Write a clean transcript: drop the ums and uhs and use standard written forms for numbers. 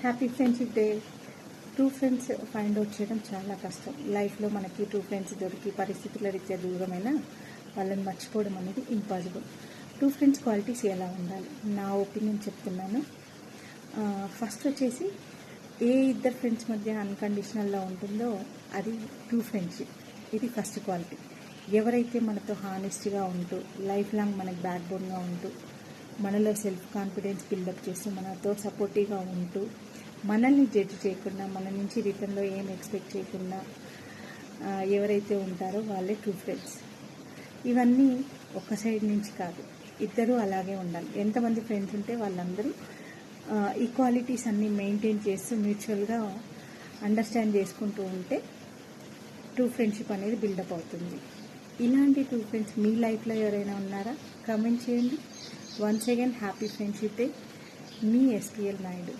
Happy friendship day. True friends find out చేయడం చాలా కష్టం. లైఫ్లో మనకి ట్రూ ఫ్రెండ్స్ దొరికి పరిస్థితుల రీత్యా దూరమైన వాళ్ళని మర్చిపోవడం అనేది ఇంపాసిబుల్. ట్రూ ఫ్రెండ్స్ క్వాలిటీస్ ఎలా ఉండాలి, నా ఒపీనియన్ చెప్తున్నాను. ఫస్ట్ వచ్చేసి ఏ ఇద్దరు ఫ్రెండ్స్ మధ్య అన్కండిషనల్గా ఉంటుందో అది ట్రూ ఫ్రెండ్షిప్. ఇది ఫస్ట్ క్వాలిటీ. ఎవరైతే మనతో హానెస్ట్గా ఉంటూ లైఫ్ లాంగ్ మనకు బ్యాక్ బోన్గా ఉంటూ మనలో సెల్ఫ్ కాన్ఫిడెన్స్ బిల్డప్ చేస్తూ మనతో సపోర్టివ్గా ఉంటూ మనల్ని జడ్జ్ చేయకుండా మన నుంచి రిటర్న్లో ఏం ఎక్స్పెక్ట్ చేయకుండా ఎవరైతే ఉంటారో వాళ్ళే ట్రూ ఫ్రెండ్స్. ఇవన్నీ ఒక సైడ్ నుంచి కాదు, ఇద్దరూ అలాగే ఉండాలి. ఎంతమంది ఫ్రెండ్స్ ఉంటే వాళ్ళందరూ ఈ క్వాలిటీస్ అన్నీ మెయింటైన్ చేస్తూ మ్యూచువల్గా అండర్స్టాండ్ చేసుకుంటూ ఉంటే ట్రూ ఫ్రెండ్షిప్ అనేది బిల్డప్ అవుతుంది. ఇలాంటి ట్రూ ఫ్రెండ్స్ మీ లైఫ్లో ఎవరైనా ఉన్నారా? కామెంట్ చేయండి. Once again happy friendship day. మీ ఎస్పీఎల్ నాయుడు.